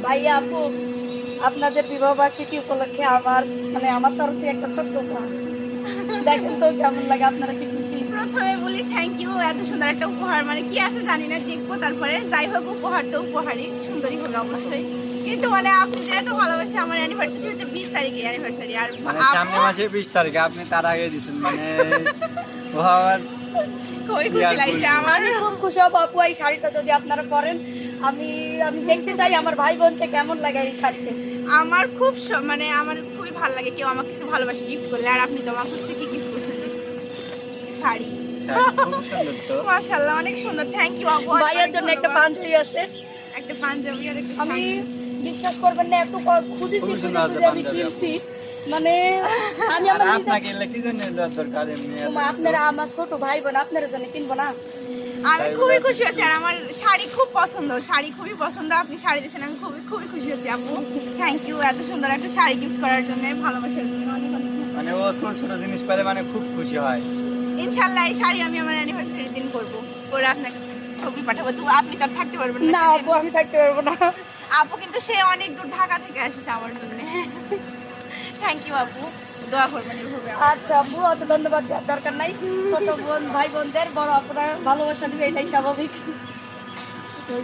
ভাইয়া আপু, আপনাদের বিবাহ বার্ষিকী উপলক্ষে আমার তরফ থেকে একটা ছোট্ট উপহার। দেখেন তো কেমন লাগে, আপনারা কি খুশি? প্রথমে বলি থ্যাংক ইউ, এত সুন্দর একটা উপহার, মানে কি আছে জানি না, দেখবো তারপরে। যাই হোক, উপহার তো উপহারই, সুন্দরই হবে অবশ্যই। কিন্তু মানে আপনি যে এত ভালোবাসে, আমার অ্যানিভার্সারি হচ্ছে 20 তারিখে অ্যানিভার্সারি, আর মানে সামনের মাসে 20 তারিখে, আপনি তার আগে দিচ্ছেন, মানে উপহার। খুবই খুশি লাগছে আমার। আমি খুব খুশি হব আপু, এই শাড়িটা যদি আপনারা পরেন। আমি আমি দেখতে চাই আমার ভাই বোনকে কেমন লাগে এই শাড়িতে। আমার খুব মানে আমার খুবই ভালো লাগে কেউ আমাকে কিছু ভালোবাসে গিফট করলে। আর আপনি তো আমাকে হচ্ছে কি গিফট করছেন? শাড়ি। খুব সুন্দর তো। মাশাআল্লাহ, অনেক সুন্দর, থ্যাংক ইউ আপু। ভাইয়ের জন্য একটা পাঞ্জাবি আছে। একটা পাঞ্জাবি আর একটা আমি শাড়ি। বিশ্বাস করবেন না, এত খুঁজেছি খুবই খুঁজে সুন্দর খুঁজে একটা আমি পাঞ্জাবি কিনছি। মানে আমি আর আমার নিজের আপনাকে এলে কি জন্য দেওয়ার দরকার এমনি এত কিছু? আপনারা আমার ছোট ভাই বোন, আপনারা জন্য কিনবো না? আমি খুবই খুশি হয়েছি, আর আমার শাড়ি খুব পছন্দ, শাড়ি খুবই পছন্দ। আপনি শাড়ি দিয়েছেন, আমি খুবই খুবই খুশি হয়েছি আপু। থ্যাংক ইউ এত সুন্দর একটা শাড়ি গিফট করার জন্য, ভালোবাসার জন্য অনেক অনেক ধন্যবাদ। মানে ও ছোট ছোট জিনিস পেলে মানে খুব খুশি হয়। ইনশাল্লাহ এই শাড়ি আমি আমার অ্যানিভার্সারির দিন করবো, করে আপনাকে ছবি পাঠাবো। তো আপনি তো আর থাকতে পারবেন না না আপু, আমি থাকতে পারবো না। আপু, কিন্তু সে অনেক দূর ঢাকা থেকে এসেছে আমার জন্য। থ্যাংক ইউ আপু, দোয়া করবেন এভাবে আমার। আচ্ছা আপু, অত ধন্যবাদ দেওয়ার দরকার নাই। ছোট বোন ভাই বোনদের বড় আপনারা ভালোবাসা দিবে, এটাই স্বাভাবিক।